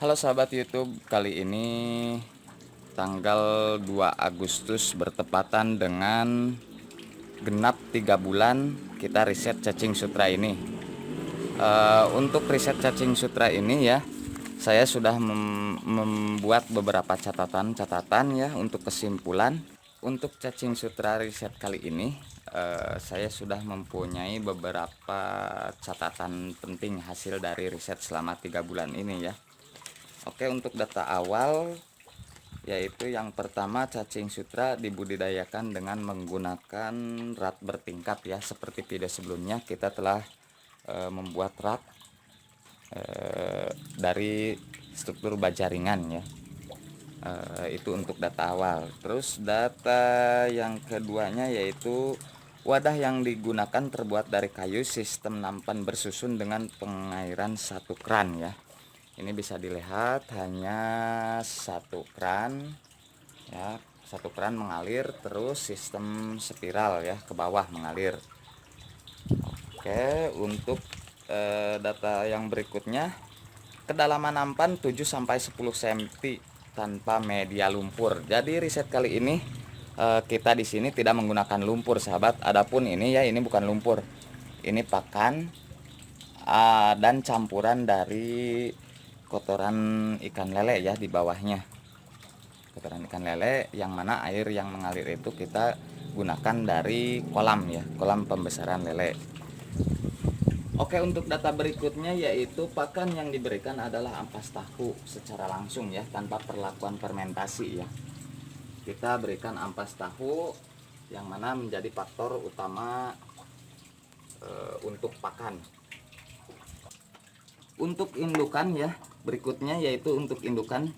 Halo sahabat YouTube, kali ini tanggal 2 Agustus bertepatan dengan genap 3 bulan kita riset cacing sutra ini. Untuk riset cacing sutra ini ya, saya sudah membuat beberapa catatan ya untuk kesimpulan. Untuk cacing sutra riset kali ini, saya sudah mempunyai beberapa catatan penting hasil dari riset selama 3 bulan ini ya. Oke, untuk data awal yaitu yang pertama, cacing sutra dibudidayakan dengan menggunakan rat bertingkat ya. Seperti video sebelumnya kita telah membuat rat dari struktur baja ringan ya. Itu untuk data awal. Terus data yang keduanya yaitu wadah yang digunakan terbuat dari kayu, sistem nampan bersusun dengan pengairan 1 kran ya. Ini bisa dilihat hanya 1 kran ya, 1 kran mengalir, terus sistem spiral ya, ke bawah mengalir. Oke, untuk data yang berikutnya, kedalaman nampan 7-10 cm tanpa media lumpur. Jadi riset kali ini kita di sini tidak menggunakan lumpur sahabat. Adapun ini ya, ini bukan lumpur, ini pakan dan campuran dari kotoran ikan lele ya di bawahnya. Kotoran ikan lele yang mana air yang mengalir itu kita gunakan dari kolam ya, kolam pembesaran lele. Oke, untuk data berikutnya yaitu pakan yang diberikan adalah ampas tahu secara langsung ya, tanpa perlakuan fermentasi ya. Kita berikan ampas tahu yang mana menjadi faktor utama untuk pakan. Untuk indukan ya, berikutnya yaitu untuk indukan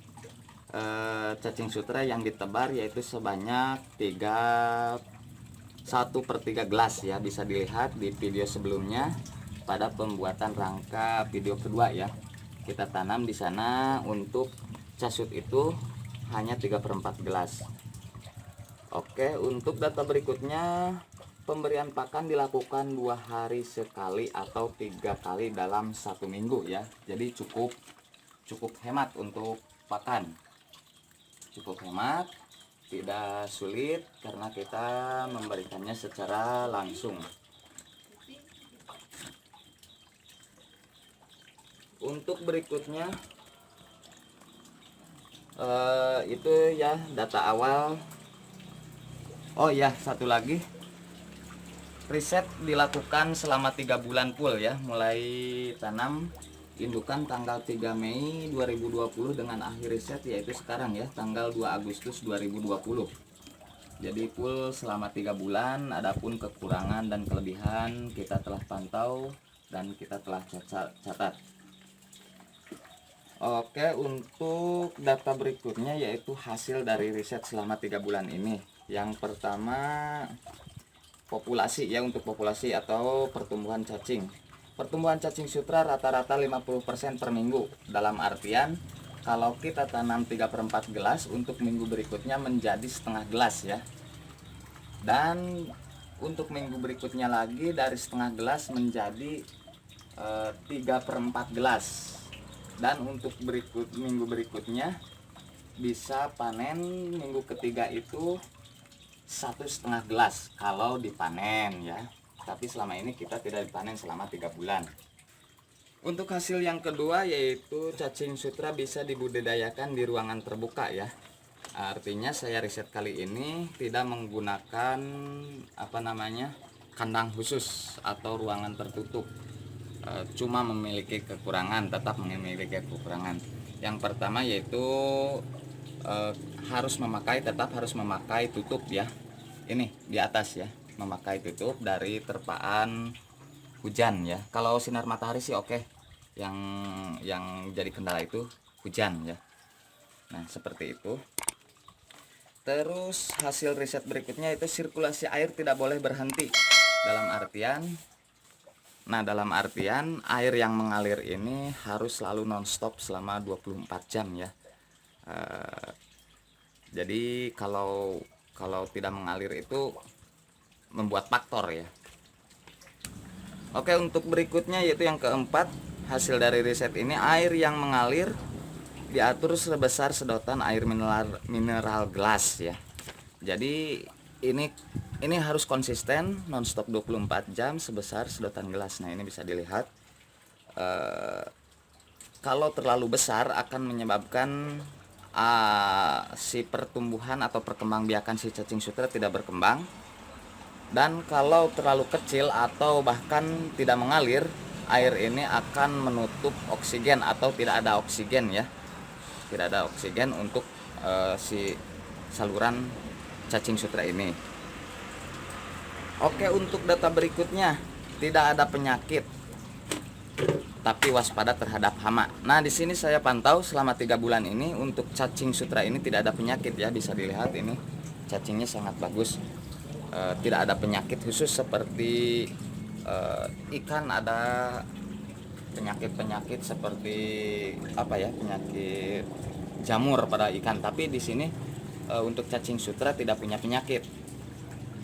cacing sutra yang ditebar yaitu sebanyak 1/3 gelas ya. Bisa dilihat di video sebelumnya pada pembuatan rangka video kedua ya. Kita tanam di sana untuk casut itu hanya 3/4 gelas. Oke, untuk data berikutnya, pemberian pakan dilakukan 2 hari sekali atau 3 kali dalam 1 minggu ya. Jadi cukup hemat untuk pakan, cukup hemat, tidak sulit karena kita memberikannya secara langsung. Untuk berikutnya itu ya data awal. Oh ya, satu lagi, riset dilakukan selama 3 bulan full ya, mulai tanam indukan tanggal 3 Mei 2020 dengan akhir riset yaitu sekarang ya, tanggal 2 Agustus 2020. Jadi full selama 3 bulan. Adapun kekurangan dan kelebihan kita telah pantau dan kita telah catat. Oke, untuk data berikutnya yaitu hasil dari riset selama 3 bulan ini. Yang pertama, populasi ya, untuk populasi atau pertumbuhan cacing. Pertumbuhan cacing sutra rata-rata 50% per minggu. Dalam artian kalau kita tanam 3/4 gelas, untuk minggu berikutnya menjadi setengah gelas ya. Dan untuk minggu berikutnya lagi dari setengah gelas menjadi 3/4 gelas. Dan untuk minggu berikutnya bisa panen minggu ketiga itu 1,5 gelas kalau dipanen ya. Tapi selama ini kita tidak dipanen selama 3 bulan. Untuk hasil yang kedua yaitu cacing sutra bisa dibudidayakan di ruangan terbuka ya. Artinya saya riset kali ini tidak menggunakan kandang khusus atau ruangan tertutup. Cuma memiliki kekurangan, tetap memiliki kekurangan. Yang pertama yaitu tetap harus memakai tutup ya. Ini di atas ya, memakai tutup dari terpaan hujan ya. Kalau sinar matahari sih oke. Yang jadi kendala itu hujan ya. Nah, seperti itu. Terus hasil riset berikutnya itu sirkulasi air tidak boleh berhenti. Dalam artian air yang mengalir ini harus selalu nonstop selama 24 jam ya. Jadi kalau tidak mengalir itu membuat faktor ya. Oke, untuk berikutnya yaitu yang keempat, hasil dari riset ini air yang mengalir diatur sebesar sedotan air mineral gelas ya. Jadi ini harus konsisten nonstop 24 jam sebesar sedotan gelas. Nah, ini bisa dilihat. Kalau terlalu besar akan menyebabkan si pertumbuhan atau perkembangbiakan si cacing sutra tidak berkembang. Dan kalau terlalu kecil atau bahkan tidak mengalir, air ini akan menutup oksigen atau tidak ada oksigen ya. Tidak ada oksigen untuk si saluran cacing sutra ini. Oke, untuk data berikutnya, tidak ada penyakit tapi waspada terhadap hama. Nah, di sini saya pantau selama 3 bulan ini untuk cacing sutra ini tidak ada penyakit ya, bisa dilihat ini cacingnya sangat bagus. Tidak ada penyakit khusus seperti ikan ada penyakit seperti apa ya, penyakit jamur pada ikan, tapi di sini untuk cacing sutra tidak punya penyakit,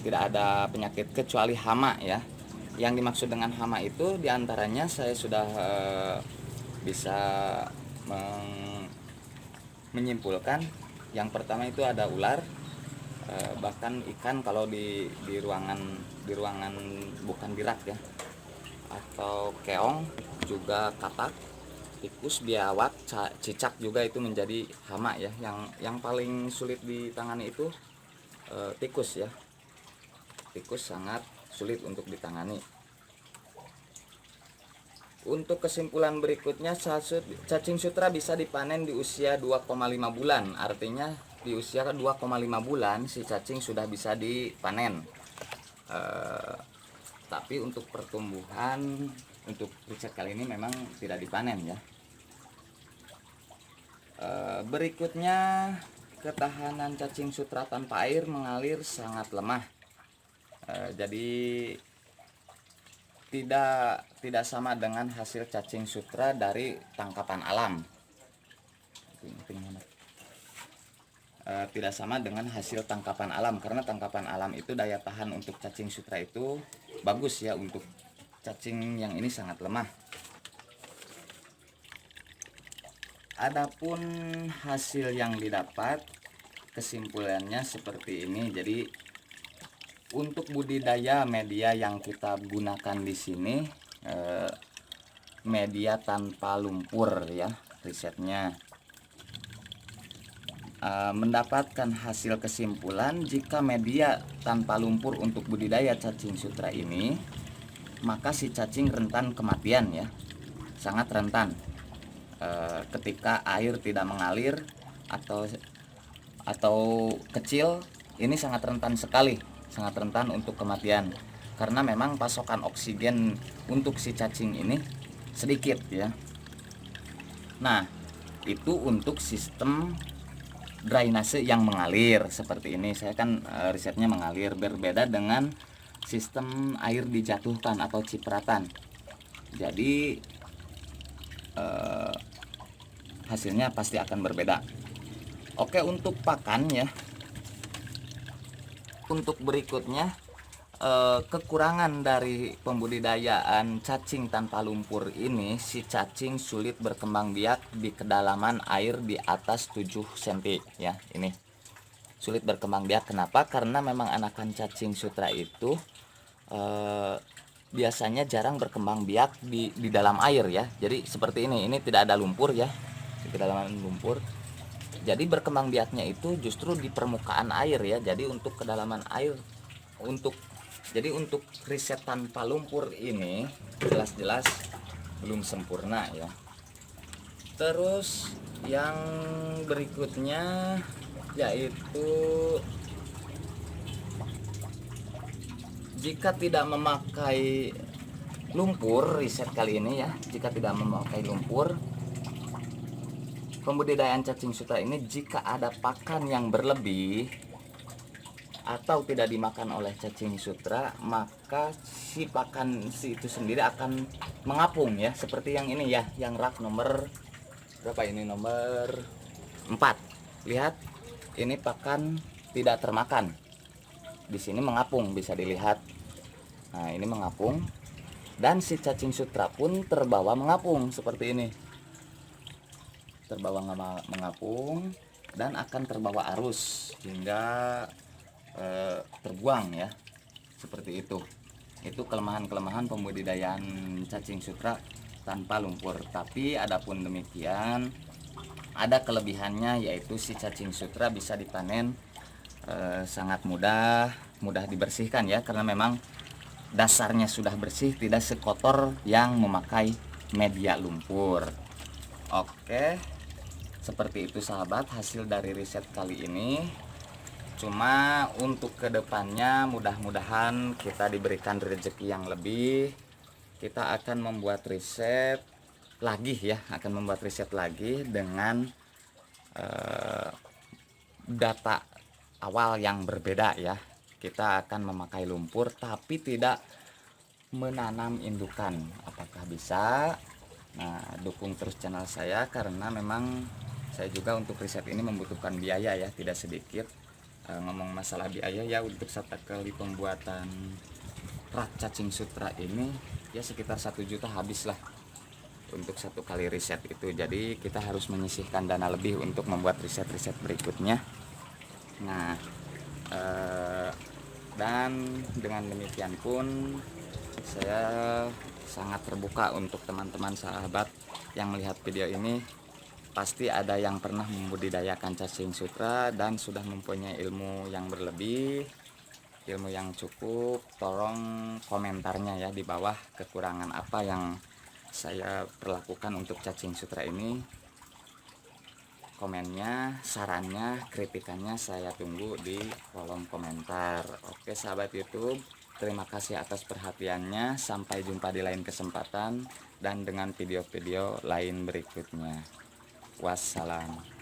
tidak ada penyakit kecuali hama ya. Yang dimaksud dengan hama itu diantaranya saya sudah bisa menyimpulkan. Yang pertama itu ada ular, bahkan ikan kalau di ruangan bukan di rak ya, atau keong, juga katak, tikus, biawak, cicak juga itu menjadi hama ya. Yang paling sulit ditangani itu tikus ya. Tikus sangat sulit untuk ditangani. Untuk kesimpulan berikutnya, cacing sutra bisa dipanen di usia 2,5 bulan. Artinya di usia 2,5 bulan si cacing sudah bisa dipanen. Tapi untuk pertumbuhan, untuk riset kali ini memang tidak dipanen ya. Berikutnya, ketahanan cacing sutra tanpa air mengalir sangat lemah. Jadi tidak sama dengan hasil cacing sutra dari tangkapan alam. Tidak sama dengan hasil tangkapan alam, karena tangkapan alam itu daya tahan untuk cacing sutra itu bagus ya. Untuk cacing yang ini sangat lemah. Adapun hasil yang didapat, kesimpulannya seperti ini. Jadi untuk budidaya media yang kita gunakan di sini media tanpa lumpur ya, risetnya mendapatkan hasil kesimpulan jika media tanpa lumpur untuk budidaya cacing sutra ini, maka si cacing rentan kematian ya, sangat rentan ketika air tidak mengalir atau kecil. Ini sangat rentan sekali, sangat rentan untuk kematian, karena memang pasokan oksigen untuk si cacing ini sedikit ya. Nah, itu untuk sistem drainase yang mengalir seperti ini. Saya kan risetnya mengalir, berbeda dengan sistem air dijatuhkan atau cipratan. Jadi hasilnya pasti akan berbeda. Oke, untuk pakan ya. Untuk berikutnya, kekurangan dari pembudidayaan cacing tanpa lumpur ini, si cacing sulit berkembang biak di kedalaman air di atas 7 cm ya. Ini sulit berkembang biak. Kenapa? Karena memang anakan cacing sutra itu biasanya jarang berkembang biak di dalam air ya. Jadi seperti ini tidak ada lumpur ya, di kedalaman lumpur. Jadi berkembang biaknya itu justru di permukaan air ya. Jadi untuk kedalaman air, untuk riset tanpa lumpur ini jelas-jelas belum sempurna ya. Terus yang berikutnya yaitu jika tidak memakai lumpur, riset kali ini ya, jika tidak memakai lumpur, pembudidayaan cacing sutra ini jika ada pakan yang berlebih atau tidak dimakan oleh cacing sutra, maka si pakan itu sendiri akan mengapung ya, seperti yang ini ya, yang rak nomor berapa ini, nomor 4. Lihat, ini pakan tidak termakan. Di sini mengapung, bisa dilihat. Nah, ini mengapung, dan si cacing sutra pun terbawa mengapung seperti ini. terbawa mengapung dan akan terbawa arus hingga terbuang ya, seperti itu. Itu kelemahan-kelemahan pembudidayaan cacing sutra tanpa lumpur. Tapi adapun demikian, ada kelebihannya, yaitu si cacing sutra bisa dipanen sangat mudah dibersihkan ya, karena memang dasarnya sudah bersih, tidak sekotor yang memakai media lumpur. Oke, seperti itu sahabat hasil dari riset kali ini. Cuma untuk kedepannya mudah-mudahan kita diberikan rezeki yang lebih. Kita akan membuat riset lagi ya, dengan data awal yang berbeda ya. Kita akan memakai lumpur tapi tidak menanam indukan. Apakah bisa? Nah, dukung terus channel saya karena memang saya juga untuk riset ini membutuhkan biaya ya, tidak sedikit. Ngomong masalah biaya ya, untuk satu kali pembuatan rak cacing sutra ini ya sekitar 1 juta habis lah untuk satu kali riset itu. Jadi kita harus menyisihkan dana lebih untuk membuat riset-riset berikutnya. Nah, dan dengan demikian pun saya sangat terbuka untuk teman-teman sahabat yang melihat video ini. Pasti ada yang pernah membudidayakan cacing sutra dan sudah mempunyai ilmu yang berlebih, ilmu yang cukup. Tolong komentarnya ya di bawah, kekurangan apa yang saya perlakukan untuk cacing sutra ini. Komennya, sarannya, kritikannya saya tunggu di kolom komentar. Oke sahabat YouTube, terima kasih atas perhatiannya. Sampai jumpa di lain kesempatan dan dengan video-video lain berikutnya. Wassalam.